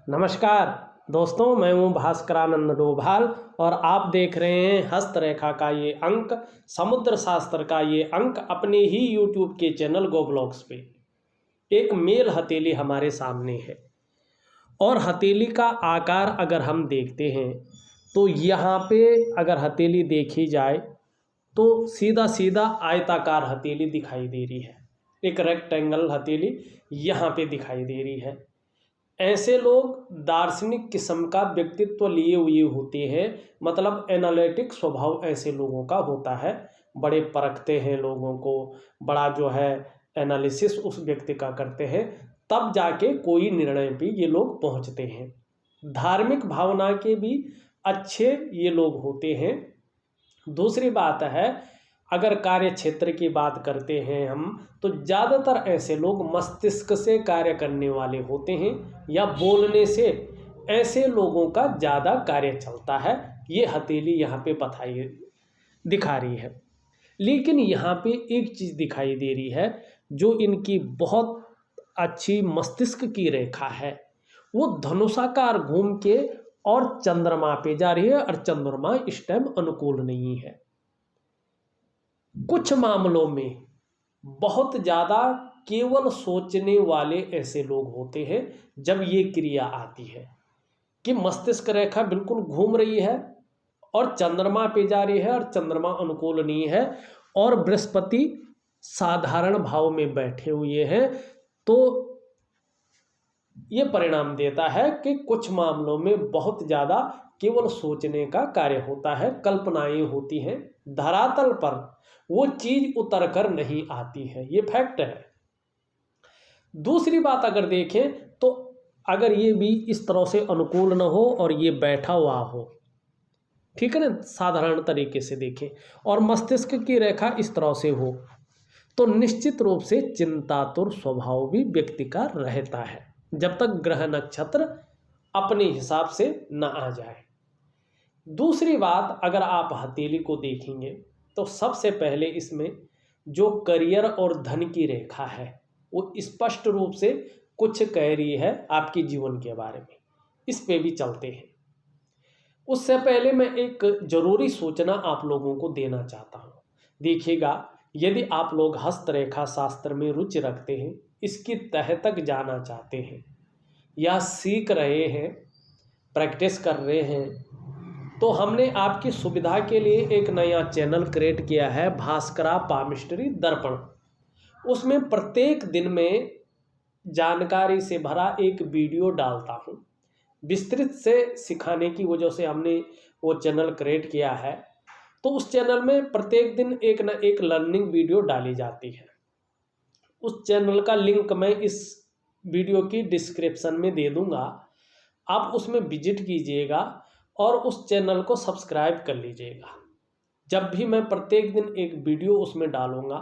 नमस्कार दोस्तों, मैं हूं भास्करानंद डोभाल और आप देख रहे हैं हस्तरेखा का ये अंक, समुद्र शास्त्र का ये अंक अपने ही यूट्यूब के चैनल गो ब्लॉग्स पे। एक मेल हथेली हमारे सामने है और हथेली का आकार अगर हम देखते हैं तो यहाँ पे अगर हथेली देखी जाए तो सीधा सीधा आयताकार हथेली दिखाई दे रही है। एक रेक्टेंगल हथेली यहाँ पे दिखाई दे रही है। ऐसे लोग दार्शनिक किस्म का व्यक्तित्व लिए हुए होते हैं, मतलब एनालिटिक स्वभाव ऐसे लोगों का होता है। बड़े परखते हैं लोगों को, बड़ा जो है एनालिसिस उस व्यक्ति का करते हैं, तब जाके कोई निर्णय पे ये लोग पहुंचते हैं। धार्मिक भावना के भी अच्छे ये लोग होते हैं। दूसरी बात है, अगर कार्य क्षेत्र की बात करते हैं हम, तो ज़्यादातर ऐसे लोग मस्तिष्क से कार्य करने वाले होते हैं या बोलने से ऐसे लोगों का ज़्यादा कार्य चलता है। ये हथेली यहाँ पे दिखा रही है। लेकिन यहाँ पे एक चीज़ दिखाई दे रही है, जो इनकी बहुत अच्छी मस्तिष्क की रेखा है, वो धनुषाकार घूम के और चंद्रमा पे जा रही है, और चंद्रमा इस टाइम अनुकूल नहीं है। कुछ मामलों में बहुत ज़्यादा केवल सोचने वाले ऐसे लोग होते हैं जब ये क्रिया आती है कि मस्तिष्क रेखा बिल्कुल घूम रही है और चंद्रमा पे जा रही है और चंद्रमा अनुकूल नहीं है और बृहस्पति साधारण भाव में बैठे हुए हैं, तो ये परिणाम देता है कि कुछ मामलों में बहुत ज़्यादा केवल सोचने का कार्य होता है, कल्पनाएं होती हैं, धरातल पर वो चीज़ उतर कर नहीं आती है। ये फैक्ट है। दूसरी बात अगर देखें तो अगर ये भी इस तरह से अनुकूल न हो और ये बैठा हुआ हो, ठीक है ना, साधारण तरीके से देखें, और मस्तिष्क की रेखा इस तरह से हो, तो निश्चित रूप से चिंतातुर स्वभाव भी व्यक्ति का रहता है, जब तक ग्रह नक्षत्र अपने हिसाब से न आ जाए। दूसरी बात, अगर आप हथेली को देखेंगे तो सबसे पहले इसमें जो करियर और धन की रेखा है वो स्पष्ट रूप से कुछ कह रही है आपके जीवन के बारे में। इस पे भी चलते हैं। उससे पहले मैं एक जरूरी सूचना आप लोगों को देना चाहता हूँ। देखिएगा, यदि आप लोग हस्तरेखा शास्त्र में रुचि रखते हैं, इसकी तह तक जाना चाहते हैं या सीख रहे हैं, प्रैक्टिस कर रहे हैं, तो हमने आपकी सुविधा के लिए एक नया चैनल क्रिएट किया है, भास्करा पामिस्ट्री दर्पण। उसमें प्रत्येक दिन में जानकारी से भरा एक वीडियो डालता हूँ। विस्तृत से सिखाने की वजह से हमने वो चैनल क्रिएट किया है। तो उस चैनल में प्रत्येक दिन एक न एक लर्निंग वीडियो डाली जाती है। उस चैनल का लिंक मैं इस वीडियो की डिस्क्रिप्शन में दे दूँगा। आप उसमें विजिट कीजिएगा और उस चैनल को सब्सक्राइब कर लीजिएगा। जब भी मैं प्रत्येक दिन एक वीडियो उसमें डालूंगा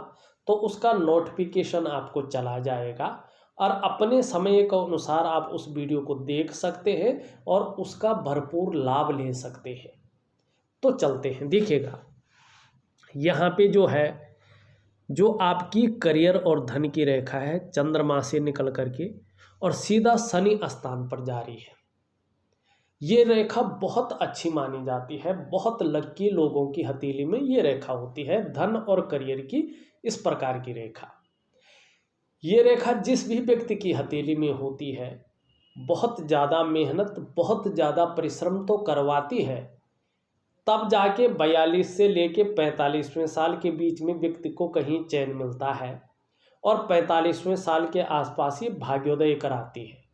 तो उसका नोटिफिकेशन आपको चला जाएगा और अपने समय के अनुसार आप उस वीडियो को देख सकते हैं और उसका भरपूर लाभ ले सकते हैं। तो चलते हैं, देखिएगा यहाँ पे जो है, जो आपकी करियर और धन की रेखा है, चंद्रमा से निकल करके और सीधा शनि स्थान पर जा रही है। ये रेखा बहुत अच्छी मानी जाती है। बहुत लकी लोगों की हथेली में ये रेखा होती है, धन और करियर की इस प्रकार की रेखा। ये रेखा जिस भी व्यक्ति की हथेली में होती है, बहुत ज़्यादा मेहनत, बहुत ज़्यादा परिश्रम तो करवाती है, तब जाके 42 से लेके 45वें साल के बीच में व्यक्ति को कहीं चैन मिलता है और 45वें साल के आसपास ही भाग्योदय कराती है।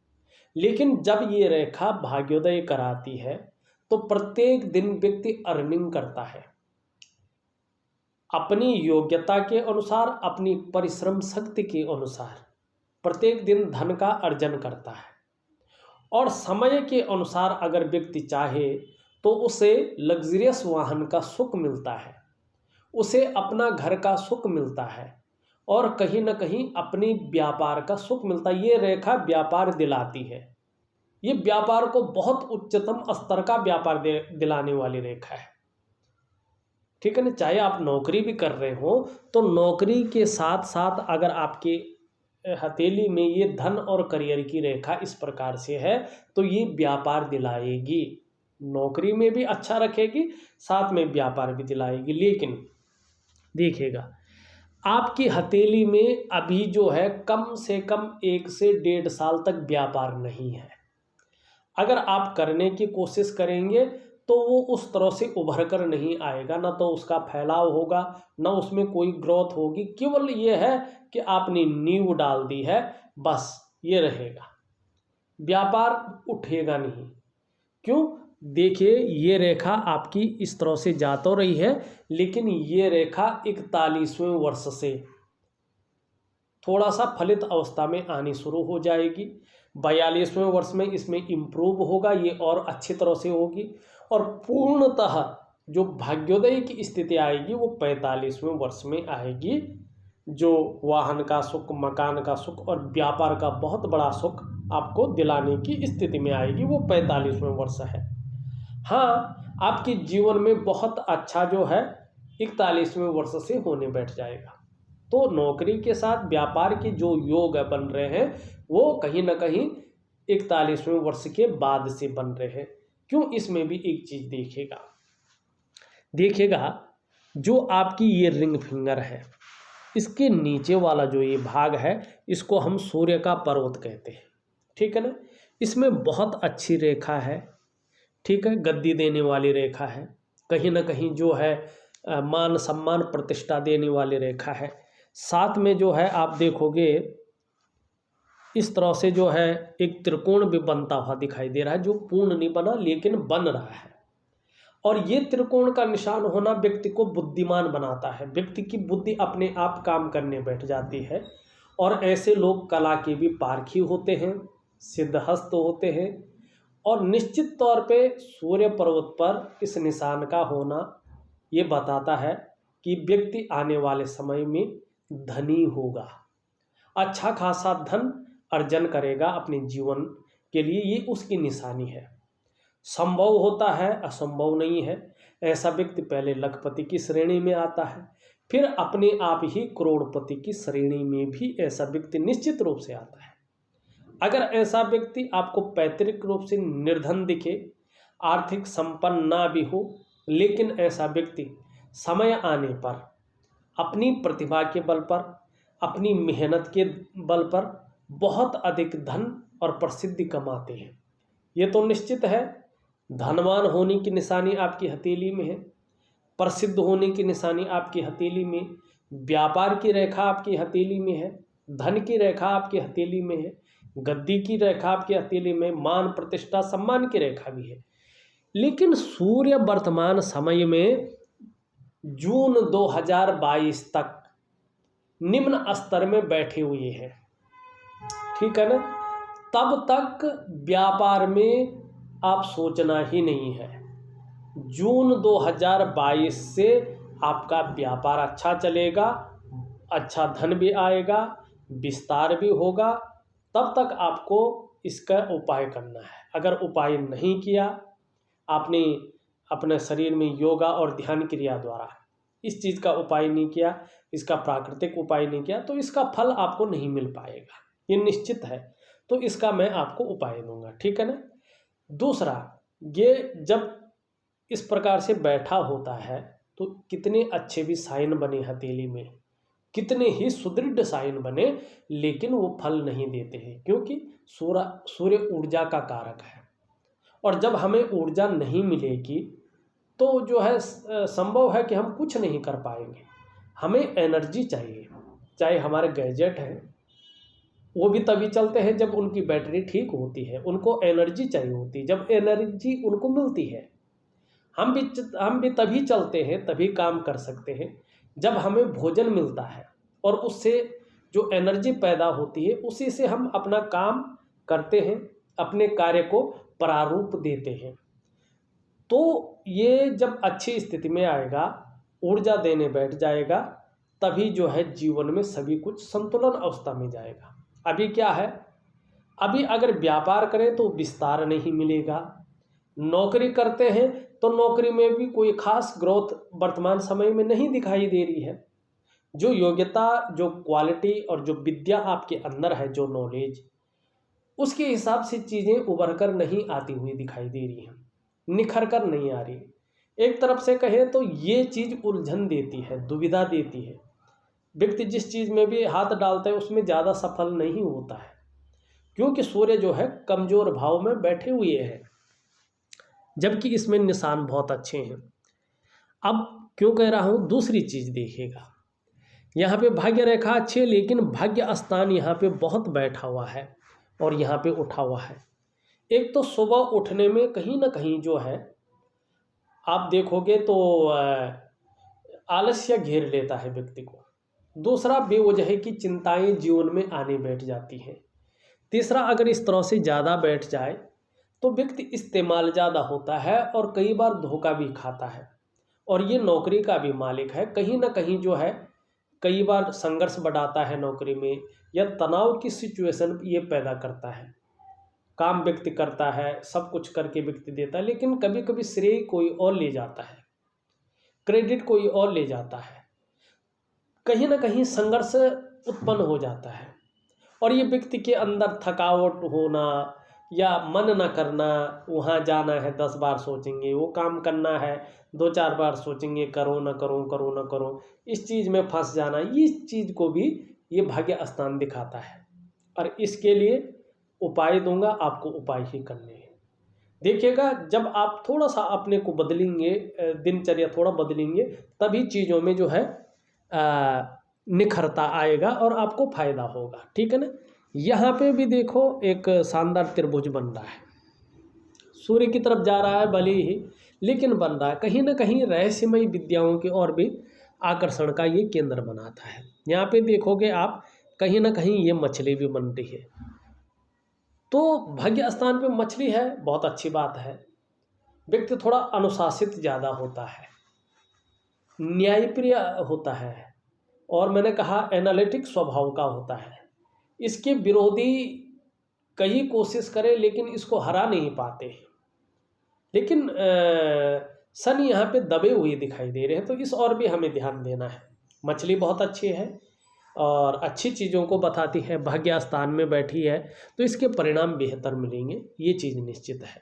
लेकिन जब ये रेखा भाग्योदय कराती है तो प्रत्येक दिन व्यक्ति अर्निंग करता है, अपनी योग्यता के अनुसार, अपनी परिश्रम शक्ति के अनुसार प्रत्येक दिन धन का अर्जन करता है। और समय के अनुसार अगर व्यक्ति चाहे तो उसे लग्जरियस वाहन का सुख मिलता है, उसे अपना घर का सुख मिलता है और कहीं ना कहीं अपनी व्यापार का सुख मिलता है। ये रेखा व्यापार दिलाती है। ये व्यापार को बहुत उच्चतम स्तर का व्यापार दिलाने वाली रेखा है, ठीक है ना। चाहे आप नौकरी भी कर रहे हो तो नौकरी के साथ साथ अगर आपके हथेली में ये धन और करियर की रेखा इस प्रकार से है, तो ये व्यापार दिलाएगी, नौकरी में भी अच्छा रखेगी, साथ में व्यापार भी दिलाएगी। लेकिन देखिएगा, आपकी हथेली में अभी जो है कम से कम 1 से 1.5 साल तक व्यापार नहीं है। अगर आप करने की कोशिश करेंगे तो वो उस तरह से उभर कर नहीं आएगा, ना तो उसका फैलाव होगा, ना उसमें कोई ग्रोथ होगी। केवल ये है कि आपने नींव डाल दी है, बस ये रहेगा, व्यापार उठेगा नहीं। क्यों? देखिए, ये रेखा आपकी इस तरह से जा तो रही है, लेकिन ये रेखा 41वें वर्ष से थोड़ा सा फलित अवस्था में आनी शुरू हो जाएगी। 42वें वर्ष में इसमें इम्प्रूव होगा, ये और अच्छी तरह से होगी, और पूर्णतः जो भाग्योदय की स्थिति आएगी वो 45वें वर्ष में आएगी, जो वाहन का सुख, मकान का सुख और व्यापार का बहुत बड़ा सुख आपको दिलाने की स्थिति में आएगी, वो 45वें वर्ष है। हाँ, आपके जीवन में बहुत अच्छा जो है 41वें वर्ष से होने बैठ जाएगा। तो नौकरी के साथ व्यापार के जो योग बन रहे हैं वो कहीं ना कहीं 41वें वर्ष के बाद से बन रहे हैं। क्यों? इसमें भी एक चीज देखिएगा, जो आपकी ये रिंग फिंगर है, इसके नीचे वाला जो ये भाग है, इसको हम सूर्य का पर्वत कहते हैं, ठीक है ना। इसमें बहुत अच्छी रेखा है, ठीक है, गद्दी देने वाली रेखा है, कहीं ना कहीं जो है मान सम्मान प्रतिष्ठा देने वाली रेखा है। साथ में जो है आप देखोगे इस तरह से जो है एक त्रिकोण भी बनता हुआ दिखाई दे रहा है, जो पूर्ण नहीं बना लेकिन बन रहा है। और ये त्रिकोण का निशान होना व्यक्ति को बुद्धिमान बनाता है, व्यक्ति की बुद्धि अपने आप काम करने बैठ जाती है। और ऐसे लोग कला के भी पारखी होते हैं, सिद्धहस्त होते हैं। और निश्चित तौर पे सूर्य पर्वत पर इस निशान का होना ये बताता है कि व्यक्ति आने वाले समय में धनी होगा, अच्छा खासा धन अर्जन करेगा अपने जीवन के लिए, ये उसकी निशानी है। संभव होता है, असंभव नहीं है। ऐसा व्यक्ति पहले लखपति की श्रेणी में आता है, फिर अपने आप ही करोड़पति की श्रेणी में भी ऐसा व्यक्ति निश्चित रूप से आता है। अगर ऐसा व्यक्ति आपको पैतृक रूप से निर्धन दिखे, आर्थिक संपन्न ना भी हो, लेकिन ऐसा व्यक्ति समय आने पर अपनी प्रतिभा के बल पर, अपनी मेहनत के बल पर बहुत अधिक धन और प्रसिद्धि कमाते हैं, ये तो निश्चित है। धनवान होने की निशानी आपकी हथेली में है, प्रसिद्ध होने की निशानी आपकी हथेली में, व्यापार की रेखा आपकी हथेली में है, धन की रेखा आपकी हथेली में है, गद्दी की रेखा आपकी हथेली में, मान प्रतिष्ठा सम्मान की रेखा भी है। लेकिन सूर्य वर्तमान समय में जून 2022 तक निम्न स्तर में बैठे हुए हैं, ठीक है ना। तब तक व्यापार में आप सोचना ही नहीं है। जून 2022 से आपका व्यापार अच्छा चलेगा, अच्छा धन भी आएगा, विस्तार भी होगा। तब तक आपको इसका उपाय करना है। अगर उपाय नहीं किया आपने, अपने शरीर में योगा और ध्यान क्रिया द्वारा इस चीज़ का उपाय नहीं किया, इसका प्राकृतिक उपाय नहीं किया, तो इसका फल आपको नहीं मिल पाएगा, ये निश्चित है। तो इसका मैं आपको उपाय दूंगा, ठीक है ना। दूसरा, ये जब इस प्रकार से बैठा होता है तो कितने अच्छे भी साइन बने हथेली में, कितने ही सुदृढ़ साइन बने, लेकिन वो फल नहीं देते हैं, क्योंकि सूर्य ऊर्जा का कारक है। और जब हमें ऊर्जा नहीं मिलेगी तो जो है संभव है कि हम कुछ नहीं कर पाएंगे। हमें एनर्जी चाहिए। चाहे हमारे गैजेट हैं, वो भी तभी चलते हैं जब उनकी बैटरी ठीक होती है, उनको एनर्जी चाहिए होती है। जब एनर्जी उनको मिलती है, हम भी तभी चलते हैं, तभी काम कर सकते हैं जब हमें भोजन मिलता है, और उससे जो एनर्जी पैदा होती है उसी से हम अपना काम करते हैं, अपने कार्य को प्रारूप देते हैं। तो ये जब अच्छी स्थिति में आएगा, ऊर्जा देने बैठ जाएगा, तभी जो है जीवन में सभी कुछ संतुलन अवस्था में जाएगा। अभी क्या है, अभी अगर व्यापार करें तो विस्तार नहीं मिलेगा, नौकरी करते हैं तो नौकरी में भी कोई खास ग्रोथ वर्तमान समय में नहीं दिखाई दे रही है, जो योग्यता, जो क्वालिटी और जो विद्या आपके अंदर है, जो नॉलेज, उसके हिसाब से चीज़ें उभर कर नहीं आती हुई दिखाई दे रही हैं, निखर कर नहीं आ रही। एक तरफ से कहें तो ये चीज़ उलझन देती है, दुविधा देती है। व्यक्ति जिस चीज़ में भी हाथ डालता है उसमें ज़्यादा सफल नहीं होता है, क्योंकि सूर्य जो है कमजोर भाव में बैठे हुए हैं, जबकि इसमें निशान बहुत अच्छे हैं। अब क्यों कह रहा हूँ, दूसरी चीज़ देखिएगा, यहाँ पे भाग्य रेखा अच्छी है, लेकिन भाग्य स्थान यहाँ पे बहुत बैठा हुआ है और यहाँ पे उठा हुआ है। एक तो सुबह उठने में कहीं ना कहीं जो है आप देखोगे तो आलस्य घेर लेता है व्यक्ति को। दूसरा, बेवजह की चिंताएं जीवन में आने बैठ जाती हैं। तीसरा, अगर इस तरह से ज़्यादा बैठ जाए तो व्यक्ति इस्तेमाल ज़्यादा होता है और कई बार धोखा भी खाता है, और ये नौकरी का भी मालिक है। कहीं ना कहीं जो है कई बार संघर्ष बढ़ाता है नौकरी में, या तनाव की सिचुएशन ये पैदा करता है। काम व्यक्ति करता है, सब कुछ करके व्यक्ति देता है, लेकिन कभी कभी श्रेय कोई और ले जाता है, क्रेडिट कोई और ले जाता है। कहीं ना कहीं संघर्ष उत्पन्न हो जाता है, और ये व्यक्ति के अंदर थकावट होना या मन न करना, वहाँ जाना है 10 बार सोचेंगे, वो काम करना है 2-4 बार सोचेंगे, करो ना करो, करो ना करो, इस चीज़ में फंस जाना, इस चीज़ को भी ये भाग्य स्थान दिखाता है। और इसके लिए उपाय दूंगा, आपको उपाय ही करने हैं। देखिएगा, जब आप थोड़ा सा अपने को बदलेंगे, दिनचर्या थोड़ा बदलेंगे, तभी चीज़ों में जो है निखरता आएगा और आपको फायदा होगा, ठीक है ना। यहाँ पे भी देखो एक शानदार त्रिभुज बन रहा है, सूर्य की तरफ जा रहा है भले ही, लेकिन बन रहा है कहीं ना कहीं रहस्यमय विद्याओं की ओर भी आकर्षण का ये केंद्र बनाता है। यहाँ पे देखोगे आप कहीं ना कहीं ये मछली भी बन रही है, तो भाग्य स्थान पे मछली है, बहुत अच्छी बात है। व्यक्ति थोड़ा अनुशासित ज़्यादा होता है, न्यायप्रिय होता है, और मैंने कहा एनालिटिक स्वभाव का होता है। इसके विरोधी कई कोशिश करें लेकिन इसको हरा नहीं पाते, लेकिन शनि यहाँ पे दबे हुए दिखाई दे रहे हैं, तो इस और भी हमें ध्यान देना है। मछली बहुत अच्छी है और अच्छी चीज़ों को बताती है, भाग्य स्थान में बैठी है, तो इसके परिणाम बेहतर मिलेंगे, ये चीज़ निश्चित है।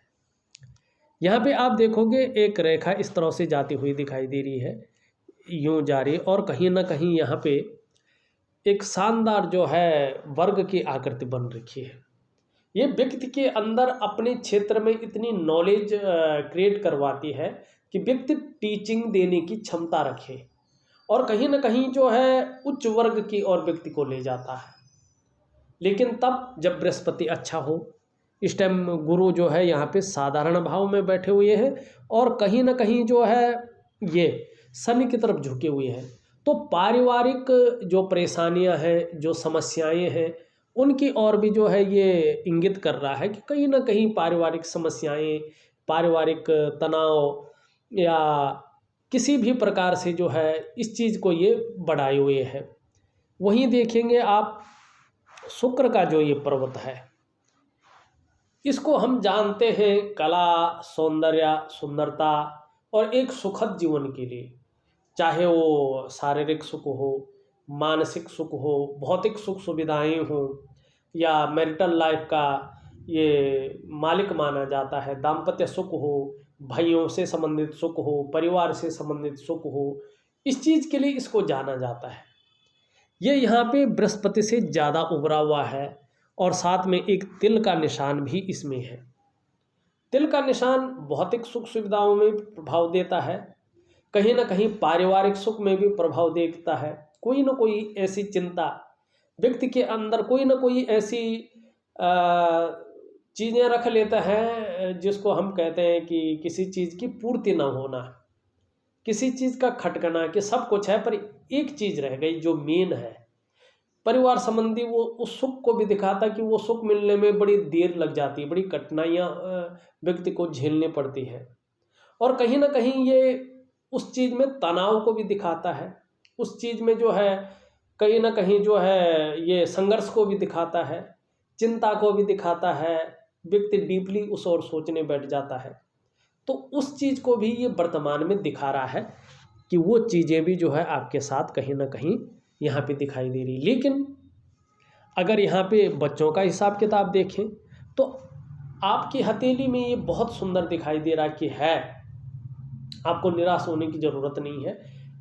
यहाँ पे आप देखोगे एक रेखा इस तरह से जाती हुई दिखाई दे रही है, यूँ जा रही, और कहीं ना कहीं यहाँ पे एक शानदार जो है वर्ग की आकृति बन रखी है। ये व्यक्ति के अंदर अपने क्षेत्र में इतनी नॉलेज क्रिएट करवाती है कि व्यक्ति टीचिंग देने की क्षमता रखे, और कहीं ना कहीं जो है उच्च वर्ग की ओर व्यक्ति को ले जाता है। लेकिन तब जब बृहस्पति अच्छा हो, इस टाइम गुरु जो है यहाँ पे साधारण भाव में बैठे हुए हैं, और कहीं ना कहीं जो है ये शनि की तरफ झुके हुए हैं, तो पारिवारिक जो परेशानियां हैं, जो समस्याएं हैं, उनकी ओर भी जो है ये इंगित कर रहा है कि कहीं ना कहीं पारिवारिक समस्याएं, पारिवारिक तनाव या किसी भी प्रकार से जो है इस चीज़ को ये बढ़ाए हुए है। वहीं देखेंगे आप शुक्र का जो ये पर्वत है, इसको हम जानते हैं कला, सौंदर्य, सुंदरता और एक सुखद जीवन के लिए, चाहे वो शारीरिक सुख हो, मानसिक सुख हो, भौतिक सुख सुविधाएं हो, या मैरिटल लाइफ का ये मालिक माना जाता है, दाम्पत्य सुख हो, भाइयों से संबंधित सुख हो, परिवार से संबंधित सुख हो, इस चीज़ के लिए इसको जाना जाता है। ये यहाँ पे बृहस्पति से ज़्यादा उभरा हुआ है, और साथ में एक तिल का निशान भी इसमें है। तिल का निशान भौतिक सुख सुविधाओं में प्रभाव देता है, कहीं ना कहीं पारिवारिक सुख में भी प्रभाव देखता है। कोई ना कोई ऐसी चिंता व्यक्ति के अंदर, कोई ना कोई ऐसी चीज़ें रख लेता है जिसको हम कहते हैं कि किसी चीज़ की पूर्ति ना होना, किसी चीज़ का खटकना, कि सब कुछ है पर एक चीज़ रह गई जो मेन है। परिवार संबंधी वो उस सुख को भी दिखाता कि वो सुख मिलने में बड़ी देर लग जाती है, बड़ी कठिनाइयाँ व्यक्ति को झेलनी पड़ती है, और कहीं ना कहीं ये उस चीज़ में तनाव को भी दिखाता है, उस चीज़ में जो है कहीं ना कहीं जो है ये संघर्ष को भी दिखाता है, चिंता को भी दिखाता है। व्यक्ति डीपली उस ओर सोचने बैठ जाता है, तो उस चीज़ को भी ये वर्तमान में दिखा रहा है कि वो चीज़ें भी जो है आपके साथ कहीं ना कहीं यहाँ पे दिखाई दे रही। लेकिन अगर यहाँ पे बच्चों का हिसाब किताब देखें तो आपकी हथेली में ये बहुत सुंदर दिखाई दे रहा कि है, आपको निराश होने की ज़रूरत नहीं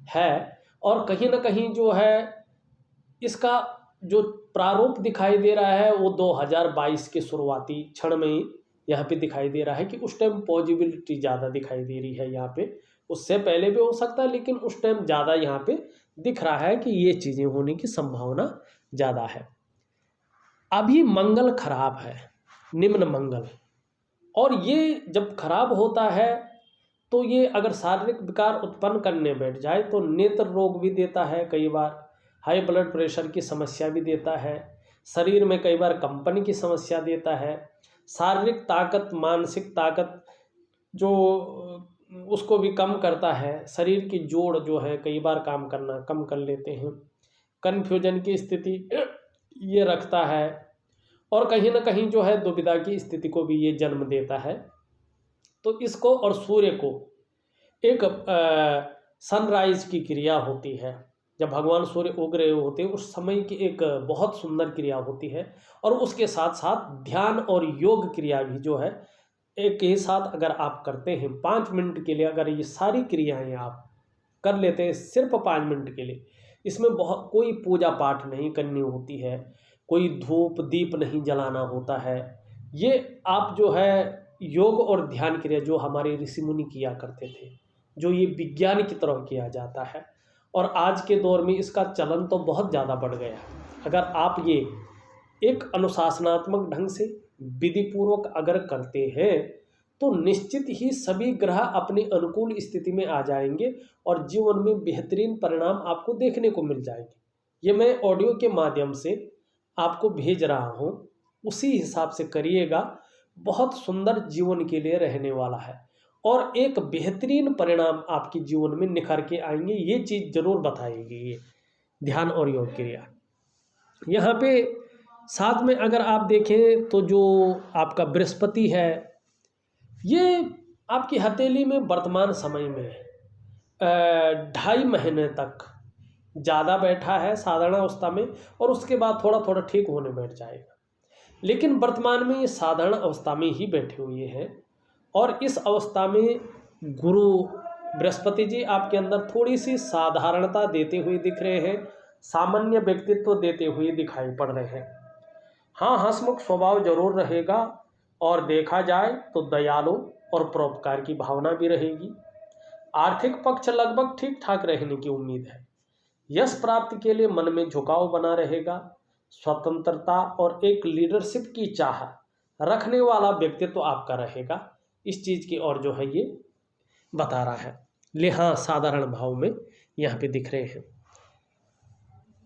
है। और कहीं ना कहीं जो है इसका जो प्रारूप दिखाई दे रहा है वो 2022 के शुरुआती क्षण में ही यहाँ पे दिखाई दे रहा है कि उस टाइम पॉजिबिलिटी ज़्यादा दिखाई दे रही है यहाँ पे। उससे पहले भी हो सकता है, लेकिन उस टाइम ज़्यादा यहाँ पे दिख रहा है कि ये चीज़ें होने की संभावना ज़्यादा है। अभी मंगल खराब है, निम्न मंगल, और ये जब खराब होता है तो ये अगर शारीरिक विकार उत्पन्न करने बैठ जाए तो नेत्र रोग भी देता है, कई बार हाई ब्लड प्रेशर की समस्या भी देता है, शरीर में कई बार कंपन की समस्या देता है, शारीरिक ताकत, मानसिक ताकत जो उसको भी कम करता है, शरीर की जोड़ जो है कई बार काम करना कम कर लेते हैं, कन्फ्यूजन की स्थिति ये रखता है, और कहीं ना कहीं जो है दुविधा की स्थिति को भी ये जन्म देता है। तो इसको और सूर्य को एक सनराइज की क्रिया होती है, जब भगवान सूर्य उग रहे होते हैं उस समय की एक बहुत सुंदर क्रिया होती है। और उसके साथ साथ ध्यान और योग क्रिया भी जो है एक ही साथ अगर आप करते हैं 5 मिनट के लिए, अगर ये सारी क्रियाएं आप कर लेते हैं सिर्फ 5 मिनट के लिए, इसमें बहुत कोई पूजा पाठ नहीं करनी होती है, कोई धूप दीप नहीं जलाना होता है। ये आप जो है योग और ध्यान क्रिया जो हमारे ऋषि मुनि किया करते थे, जो ये विज्ञान की तरह किया जाता है, और आज के दौर में इसका चलन तो बहुत ज़्यादा बढ़ गया है। अगर आप ये एक अनुशासनात्मक ढंग से विधि पूर्वक अगर करते हैं तो निश्चित ही सभी ग्रह अपनी अनुकूल स्थिति में आ जाएंगे और जीवन में बेहतरीन परिणाम आपको देखने को मिल जाएंगे। ये मैं ऑडियो के माध्यम से आपको भेज रहा हूँ, उसी हिसाब से करिएगा, बहुत सुंदर जीवन के लिए रहने वाला है और एक बेहतरीन परिणाम आपके जीवन में निखर के आएंगे। ये चीज़ जरूर बताएगी ये ध्यान और योग क्रिया। यहाँ पे साथ में अगर आप देखें तो जो आपका बृहस्पति है ये आपकी हथेली में वर्तमान समय में 2.5 महीने तक ज़्यादा बैठा है साधारण अवस्था में, और उसके बाद थोड़ा थोड़ा ठीक होने बैठ जाएगा। लेकिन वर्तमान में ये साधारण अवस्था में ही बैठे हुए हैं, और इस अवस्था में गुरु बृहस्पति जी आपके अंदर थोड़ी सी साधारणता देते हुए दिख रहे हैं, सामान्य व्यक्तित्व देते हुए दिखाई पड़ रहे हैं। हाँ, हंसमुख स्वभाव जरूर रहेगा, और देखा जाए तो दयालु और परोपकार की भावना भी रहेगी। आर्थिक पक्ष लगभग ठीक ठाक रहने की उम्मीद है। यश प्राप्ति के लिए मन में झुकाव बना रहेगा। स्वतंत्रता और एक लीडरशिप की चाह रखने वाला व्यक्तित्व आपका रहेगा। इस चीज़ की और जो है ये बता रहा है। ले हाँ, साधारण भाव में यहाँ पे दिख रहे हैं।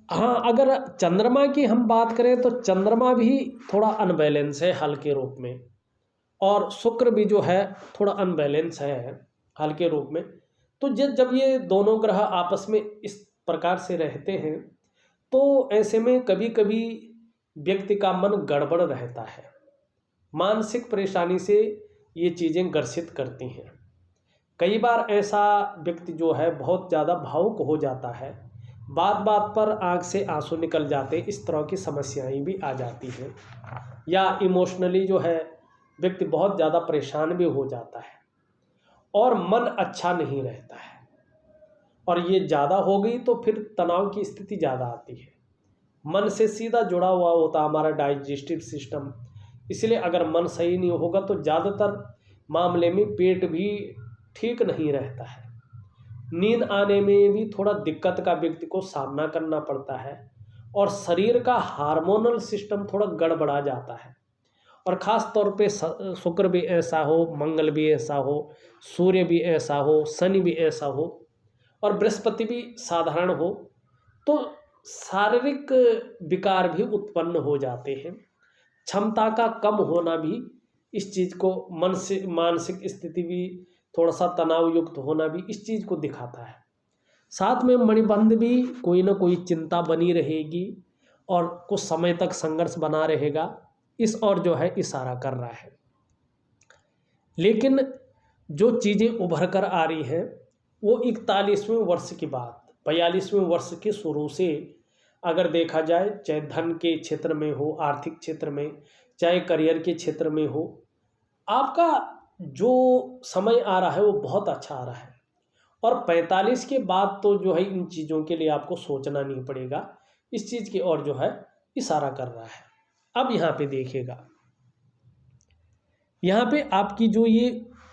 हाँ, अगर चंद्रमा की हम बात करें तो चंद्रमा भी थोड़ा अनबैलेंस है हल्के रूप में, और शुक्र भी जो है थोड़ा अनबैलेंस है हल्के रूप में। तो जब ये दोनों ग्रह आपस में इस प्रकार से रहते हैं तो ऐसे में कभी कभी व्यक्ति का मन गड़बड़ रहता है, मानसिक परेशानी से ये चीज़ें ग्रसित करती हैं। कई बार ऐसा व्यक्ति जो है बहुत ज़्यादा भावुक हो जाता है, बात बात पर आंख से आंसू निकल जाते, इस तरह की समस्याएं भी आ जाती हैं। या इमोशनली जो है व्यक्ति बहुत ज़्यादा परेशान भी हो जाता है और मन अच्छा नहीं रहता है, और ये ज़्यादा हो गई तो फिर तनाव की स्थिति ज़्यादा आती है। मन से सीधा जुड़ा हुआ होता हमारा डाइजेस्टिव सिस्टम, इसलिए अगर मन सही नहीं होगा तो ज़्यादातर मामले में पेट भी ठीक नहीं रहता है। नींद आने में भी थोड़ा दिक्कत का व्यक्ति को सामना करना पड़ता है, और शरीर का हार्मोनल सिस्टम थोड़ा गड़बड़ा जाता है। और ख़ास तौर पे शुक्र भी ऐसा हो, मंगल भी ऐसा हो, सूर्य भी ऐसा हो, शनि भी ऐसा हो, और बृहस्पति भी साधारण हो, तो शारीरिक विकार भी उत्पन्न हो जाते हैं। क्षमता का कम होना भी इस चीज़ को, मन से मानसिक स्थिति भी थोड़ा सा तनाव युक्त होना भी इस चीज़ को दिखाता है। साथ में मणिबंध भी कोई ना कोई चिंता बनी रहेगी और कुछ समय तक संघर्ष बना रहेगा, इस और जो है इशारा कर रहा है। लेकिन जो चीज़ें उभर कर आ रही हैं वो 41वें वर्ष की बात, 42वें वर्ष के शुरू से अगर देखा जाए, चाहे धन के क्षेत्र में हो, आर्थिक क्षेत्र में, चाहे करियर के क्षेत्र में हो, आपका जो समय आ रहा है वो बहुत अच्छा आ रहा है। और 45 के बाद तो जो है इन चीज़ों के लिए आपको सोचना नहीं पड़ेगा, इस चीज़ की ओर जो है इशारा कर रहा है। अब यहाँ पे देखिएगा, यहाँ पे आपकी जो ये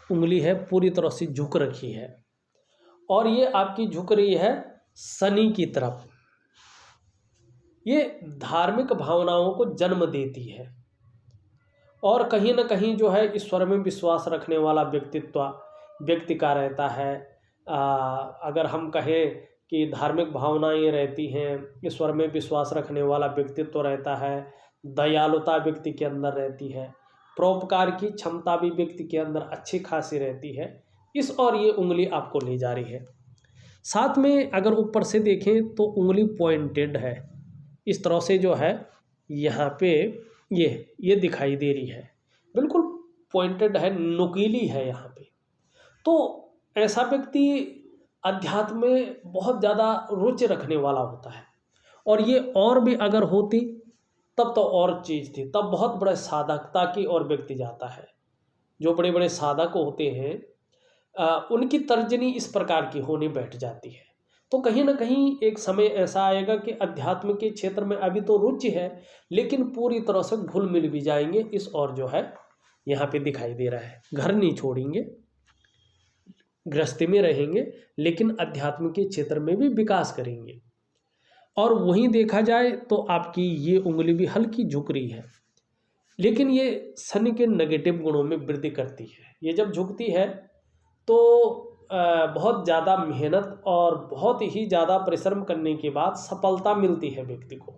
उंगली है पूरी तरह से झुक रखी है और ये आपकी झुक रही है शनि की तरफ। ये धार्मिक भावनाओं को जन्म देती है और कहीं ना कहीं जो है ईश्वर में विश्वास रखने वाला व्यक्ति का रहता है। अगर हम कहें कि धार्मिक भावनाएं रहती हैं, ईश्वर में विश्वास रखने वाला व्यक्तित्व रहता है, दयालुता व्यक्ति के अंदर रहती है, परोपकार की क्षमता भी व्यक्ति के अंदर अच्छी खासी रहती है, इस और ये उंगली आपको ले जा रही है। साथ में अगर ऊपर से देखें तो उंगली पॉइंटेड है, इस तरह से जो है यहाँ पे ये दिखाई दे रही है, बिल्कुल पॉइंटेड है, नुकीली है यहाँ पे। तो ऐसा व्यक्ति अध्यात्म में बहुत ज़्यादा रुचि रखने वाला होता है। और ये और भी अगर होती तब तो और चीज़ थी, तब बहुत बड़े साधकता की ओर व्यक्ति जाता है। जो बड़े बड़े साधक होते हैं उनकी तर्जनी इस प्रकार की होने बैठ जाती है। तो कहीं ना कहीं एक समय ऐसा आएगा कि अध्यात्म के क्षेत्र में अभी तो रुचि है, लेकिन पूरी तरह से घुल मिल भी जाएंगे, इस और जो है यहाँ पे दिखाई दे रहा है। घर नहीं छोड़ेंगे, गृहस्थी में रहेंगे, लेकिन अध्यात्म के क्षेत्र में भी विकास करेंगे। और वहीं देखा जाए तो आपकी ये उंगली भी हल्की झुक रही है, लेकिन ये शनि के नेगेटिव गुणों में वृद्धि करती है। ये जब झुकती है तो बहुत ज़्यादा मेहनत और बहुत ही ज़्यादा परिश्रम करने के बाद सफलता मिलती है व्यक्ति को।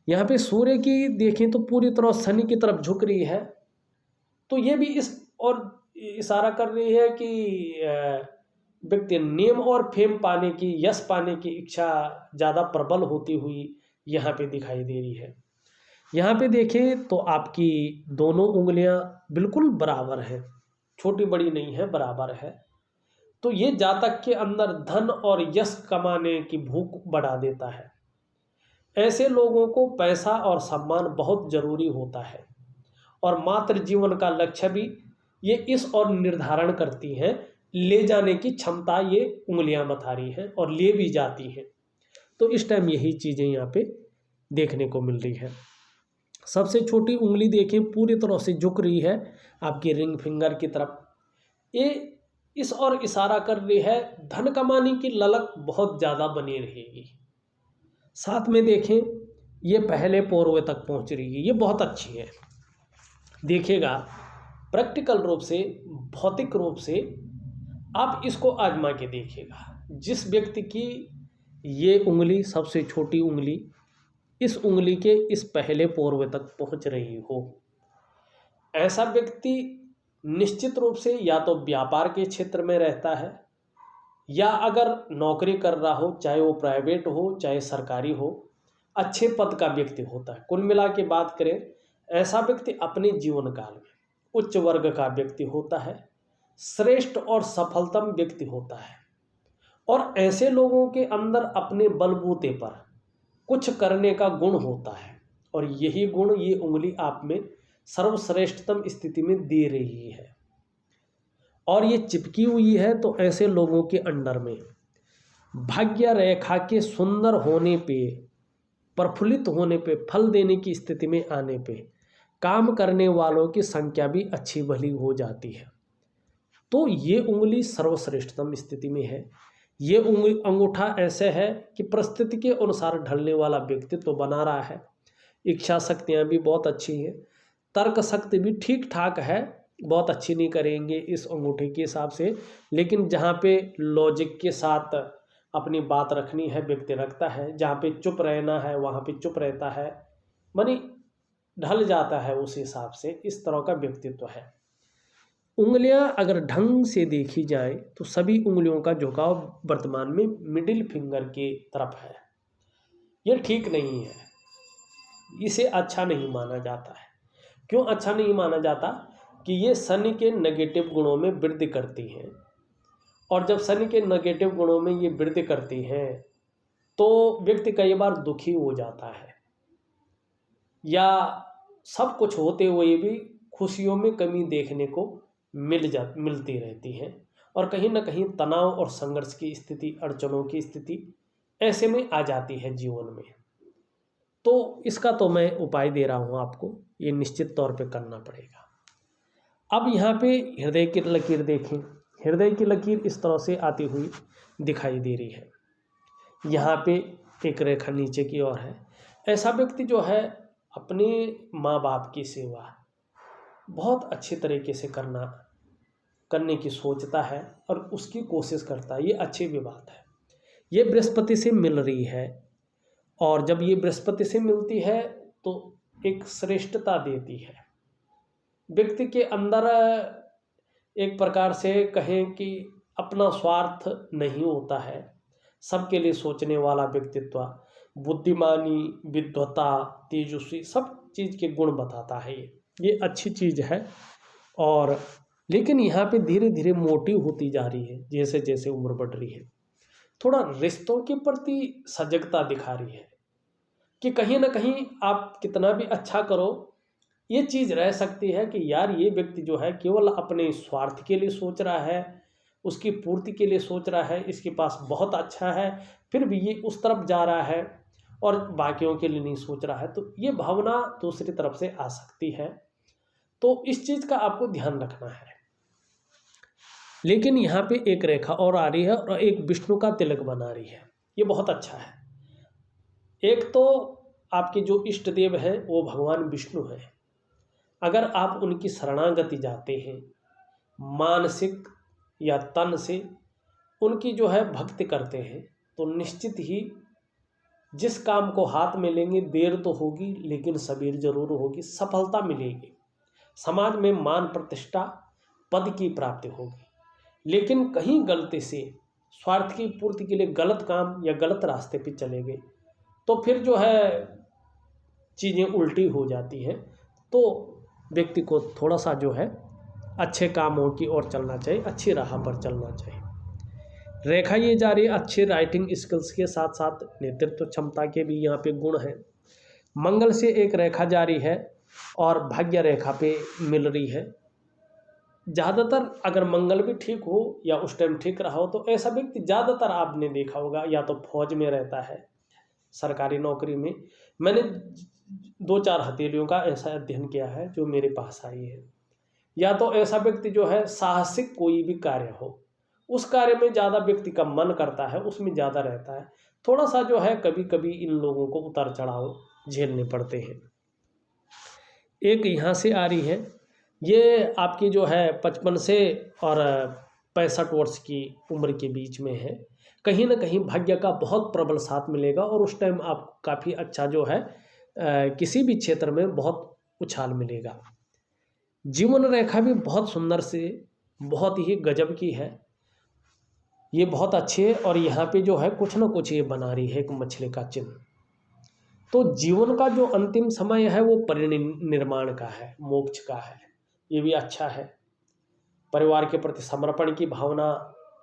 यहाँ पे सूर्य की देखें तो पूरी तरह शनि की तरफ झुक रही है, तो ये भी इस और इशारा कर रही है कि व्यक्ति नेम और फेम पाने की, यश पाने की इच्छा ज़्यादा प्रबल होती हुई यहाँ पे दिखाई दे रही है। यहाँ पे देखें तो आपकी दोनों उंगलियां बिल्कुल बराबर हैं, छोटी बड़ी नहीं है, बराबर है। तो ये जातक के अंदर धन और यश कमाने की भूख बढ़ा देता है। ऐसे लोगों को पैसा और सम्मान बहुत जरूरी होता है और मातृ जीवन का लक्ष्य भी ये इस और निर्धारण करती हैं, ले जाने की क्षमता ये उंगलियां बता रही हैं और ले भी जाती हैं। तो इस टाइम यही चीज़ें यहाँ पे देखने को मिल रही है। सबसे छोटी उंगली देखें पूरी तरह से झुक रही है आपकी रिंग फिंगर की तरफ। ये इस और इशारा कर रही है धन कमाने की ललक बहुत ज़्यादा बनी रहेगी। साथ में देखें ये पहले पोरवे तक पहुँच रही है, ये बहुत अच्छी है। देखिएगा प्रैक्टिकल रूप से, भौतिक रूप से आप इसको आजमा के देखिएगा। जिस व्यक्ति की ये उंगली सबसे छोटी उंगली इस उंगली के इस पहले पोरवे तक पहुंच रही हो, ऐसा व्यक्ति निश्चित रूप से या तो व्यापार के क्षेत्र में रहता है या अगर नौकरी कर रहा हो, चाहे वो प्राइवेट हो चाहे सरकारी हो, अच्छे पद का व्यक्ति होता है। कुल मिला के बात करें, ऐसा व्यक्ति अपने जीवन काल में उच्च वर्ग का व्यक्ति होता है, श्रेष्ठ और सफलतम व्यक्ति होता है। और ऐसे लोगों के अंदर अपने बलबूते पर कुछ करने का गुण होता है और यही गुण ये उंगली आप में सर्वश्रेष्ठतम स्थिति में दे रही है। और ये चिपकी हुई है तो ऐसे लोगों के अंडर में भाग्य रेखा के सुंदर होने पे, प्रफुल्लित होने पे, फल देने की स्थिति में आने पे काम करने वालों की संख्या भी अच्छी भली हो जाती है। तो ये उंगली सर्वश्रेष्ठतम स्थिति में है। ये उंगली अंगूठा ऐसे है कि परिस्थिति के अनुसार ढलने वाला व्यक्तित्व तो बना रहा है। इच्छा शक्तियाँ भी बहुत अच्छी हैं, तर्क शक्ति भी ठीक ठाक है, बहुत अच्छी नहीं करेंगे इस अंगूठे के हिसाब से, लेकिन जहाँ पे लॉजिक के साथ अपनी बात रखनी है व्यक्ति रखता है, जहाँ पे चुप रहना है वहाँ पे चुप रहता है, मानी ढल जाता है उस हिसाब से। इस तरह का व्यक्तित्व है। उंगलियां अगर ढंग से देखी जाए तो सभी उंगलियों का झुकाव वर्तमान में मिडिल फिंगर की तरफ है। यह ठीक नहीं है, इसे अच्छा नहीं माना जाता है। क्यों अच्छा नहीं माना जाता? कि ये शनि के नेगेटिव गुणों में वृद्धि करती हैं और जब शनि के नेगेटिव गुणों में ये वृद्धि करती हैं तो तो व्यक्ति कई बार दुखी हो जाता है, या सब कुछ होते हुए भी खुशियों में कमी देखने को मिलती रहती है, और कहीं ना कहीं तनाव और संघर्ष की स्थिति, अड़चनों की स्थिति ऐसे में आ जाती है जीवन में। तो इसका तो मैं उपाय दे रहा हूँ आपको, ये निश्चित तौर पे करना पड़ेगा। अब यहाँ पे हृदय की लकीर देखें। हृदय की लकीर इस तरह से आती हुई दिखाई दे रही है। यहाँ पे एक रेखा नीचे की ओर है। ऐसा व्यक्ति जो है अपने माँ बाप की सेवा बहुत अच्छे तरीके से करने की सोचता है और उसकी कोशिश करता है। ये अच्छी भी बात है। ये बृहस्पति से मिल रही है, और जब ये बृहस्पति से मिलती है तो एक श्रेष्ठता देती है। व्यक्ति के अंदर एक प्रकार से कहें कि अपना स्वार्थ नहीं होता है, सबके लिए सोचने वाला व्यक्तित्व, बुद्धिमानी, विद्वता, तेजस्वी, सब चीज़ के गुण बताता है। ये अच्छी चीज़ है। और लेकिन यहाँ पे धीरे धीरे मोटी होती जा रही है जैसे जैसे उम्र बढ़ रही है। थोड़ा रिश्तों के प्रति सजगता दिखा रही है कि कहीं ना कहीं आप कितना भी अच्छा करो, ये चीज़ रह सकती है कि यार ये व्यक्ति जो है केवल अपने स्वार्थ के लिए सोच रहा है, उसकी पूर्ति के लिए सोच रहा है, इसके पास बहुत अच्छा है, फिर भी ये उस तरफ जा रहा है और बाकियों के लिए नहीं सोच रहा है। तो ये भावना दूसरी तरफ से आ सकती है। तो इस चीज़ का आपको ध्यान रखना है। लेकिन यहाँ पे एक रेखा और आ रही है और एक विष्णु का तिलक बना रही है। ये बहुत अच्छा है। एक तो आपके जो इष्ट देव हैं वो भगवान विष्णु हैं। अगर आप उनकी शरणागति जाते हैं, मानसिक या तन से उनकी जो है भक्ति करते हैं, तो निश्चित ही जिस काम को हाथ में लेंगे देर तो होगी लेकिन सबीर जरूर होगी, सफलता मिलेगी, समाज में मान प्रतिष्ठा, पद की प्राप्ति होगी। लेकिन कहीं गलती से स्वार्थ की पूर्ति के लिए गलत काम या गलत रास्ते पे चले गए तो फिर जो है चीज़ें उल्टी हो जाती हैं। तो व्यक्ति को थोड़ा सा जो है अच्छे कामों की ओर चलना चाहिए, अच्छी राह पर चलना चाहिए। रेखा ये जा रही है। अच्छे राइटिंग स्किल्स के साथ साथ नेतृत्व क्षमता के भी यहाँ पे गुण हैं। मंगल से एक रेखा जारी है और भाग्य रेखा पे मिल रही है। ज़्यादातर अगर मंगल भी ठीक हो या उस टाइम ठीक रहा हो तो ऐसा व्यक्ति ज़्यादातर आपने देखा होगा या तो फौज में रहता है, सरकारी नौकरी में। मैंने 2-4 हथेलियों का ऐसा अध्ययन किया है जो मेरे पास आई है। या तो ऐसा व्यक्ति जो है साहसिक कोई भी कार्य हो, उस कार्य में ज़्यादा व्यक्ति का मन करता है, उसमें ज़्यादा रहता है। थोड़ा सा जो है कभी कभी इन लोगों को उतार चढ़ाव झेलने पड़ते हैं। एक यहाँ से आ रही है, ये आपकी जो है 55 से और 65 वर्ष की उम्र के बीच में है। कहीं ना कहीं भाग्य का बहुत प्रबल साथ मिलेगा और उस टाइम आप काफ़ी अच्छा जो है किसी भी क्षेत्र में बहुत उछाल मिलेगा। जीवन रेखा भी बहुत सुंदर से, बहुत ही गजब की है। ये बहुत अच्छी है और यहाँ पे जो है कुछ ना कुछ ये बना रही है एक मछली का चिन्ह। तो जीवन का जो अंतिम समय है वो परिनिर्माण का है, मोक्ष का है। ये भी अच्छा है। परिवार के प्रति समर्पण की भावना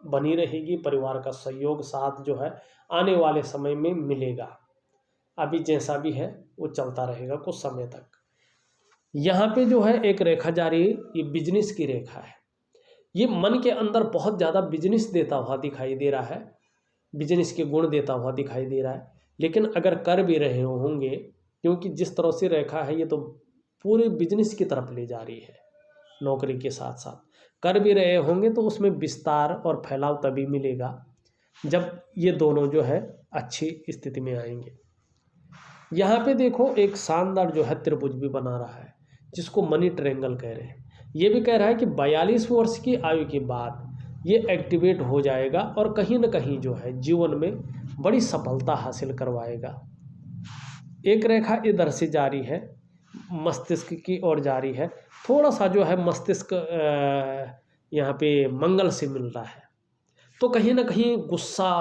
बनी रहेगी। परिवार का सहयोग साथ जो है आने वाले समय में मिलेगा। अभी जैसा भी है वो चलता रहेगा कुछ समय तक। यहाँ पे जो है एक रेखा जारी है, ये बिजनेस की रेखा है। ये मन के अंदर बहुत ज़्यादा बिजनेस देता हुआ दिखाई दे रहा है, बिजनेस के गुण देता हुआ दिखाई दे रहा है। लेकिन अगर कर भी रहे होंगे, क्योंकि जिस तरह से रेखा है ये तो पूरे बिजनेस की तरफ ले जा रही है, नौकरी के साथ साथ कर भी रहे होंगे तो उसमें विस्तार और फैलाव तभी मिलेगा जब ये दोनों जो है अच्छी स्थिति में आएंगे। यहाँ पे देखो एक शानदार जो है त्रिभुज भी बना रहा है जिसको मनी ट्रायंगल कह रहे हैं। ये भी कह रहा है कि 42 वर्ष की आयु के बाद ये एक्टिवेट हो जाएगा और कहीं ना कहीं जो है जीवन में बड़ी सफलता हासिल करवाएगा। एक रेखा इधर से जारी है, मस्तिष्क की ओर जारी है। थोड़ा सा जो है मस्तिष्क यहाँ पे मंगल से मिल रहा है तो कहीं ना कहीं गुस्सा,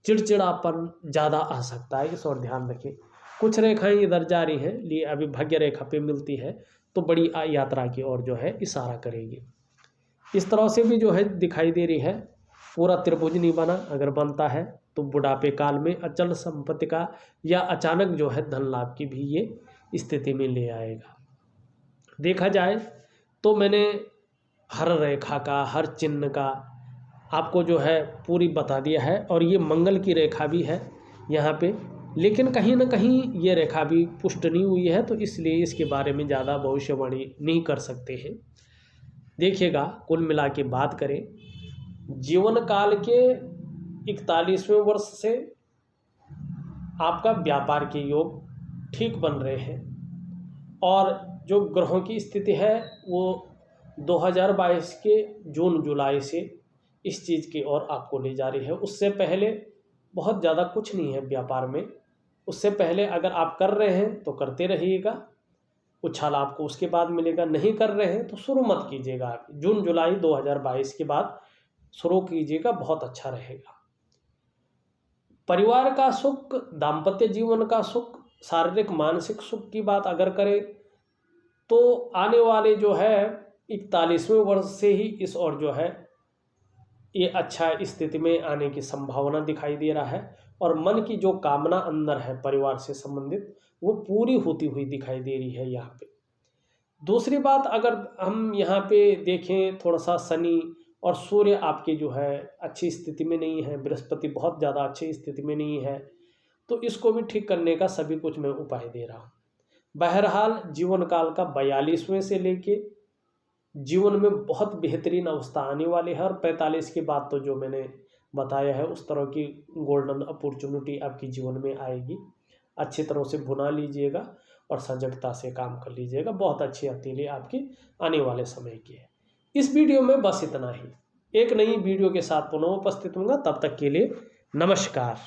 चिड़चिड़ापन ज़्यादा आ सकता है, इस ओर ध्यान रखिए। कुछ रेखाएं इधर जारी हैं, लिए अभी भाग्य रेखा पे मिलती है तो बड़ी यात्रा की ओर जो है इशारा करेगी। इस तरह से भी जो है दिखाई दे रही है। पूरा त्रिभुज नहीं बना, अगर बनता है तो बुढ़ापे काल में अचल संपत्ति का या अचानक जो है धन लाभ की भी ये स्थिति में ले आएगा। देखा जाए तो मैंने हर रेखा का, हर चिन्ह का आपको जो है पूरी बता दिया है, और ये मंगल की रेखा भी है यहाँ पे, लेकिन कहीं ना कहीं ये रेखा भी पुष्ट नहीं हुई है, तो इसलिए इसके बारे में ज़्यादा भविष्यवाणी नहीं कर सकते हैं। देखिएगा, कुल मिला के बात करें, जीवन काल के 41वें वर्ष से आपका व्यापार के योग ठीक बन रहे हैं, और जो ग्रहों की स्थिति है वो 2022 के जून जुलाई से इस चीज़ की ओर आपको ले जा रही है। उससे पहले बहुत ज़्यादा कुछ नहीं है व्यापार में। उससे पहले अगर आप कर रहे हैं तो करते रहिएगा, उछाल आपको उसके बाद मिलेगा। नहीं कर रहे हैं तो शुरू मत कीजिएगा, आप जून जुलाई 2022 के बाद शुरू कीजिएगा, बहुत अच्छा रहेगा। परिवार का सुख, दाम्पत्य जीवन का सुख, शारीरिक मानसिक सुख की बात अगर करें तो आने वाले जो है 41वें वर्ष से ही इस ओर जो है ये अच्छा स्थिति में आने की संभावना दिखाई दे रहा है, और मन की जो कामना अंदर है परिवार से संबंधित वो पूरी होती हुई दिखाई दे रही है यहाँ पे। दूसरी बात, अगर हम यहाँ पे देखें, थोड़ा सा शनि और सूर्य आपके जो है अच्छी स्थिति में नहीं है, बृहस्पति बहुत ज़्यादा अच्छी स्थिति में नहीं है, तो इसको भी ठीक करने का सभी कुछ मैं उपाय दे रहा हूँ। बहरहाल जीवन काल का 42वें से लेके जीवन में बहुत बेहतरीन अवस्था आने वाली है, और 45 के बाद तो जो मैंने बताया है उस तरह की गोल्डन अपॉर्चुनिटी आपके जीवन में आएगी। अच्छी तरह से भुना लीजिएगा और सजगता से काम कर लीजिएगा, बहुत अच्छी हथेली आपकी आने वाले समय की है। इस वीडियो में बस इतना ही। एक नई वीडियो के साथ पुनः उपस्थित होऊंगा, तब तक के लिए नमस्कार।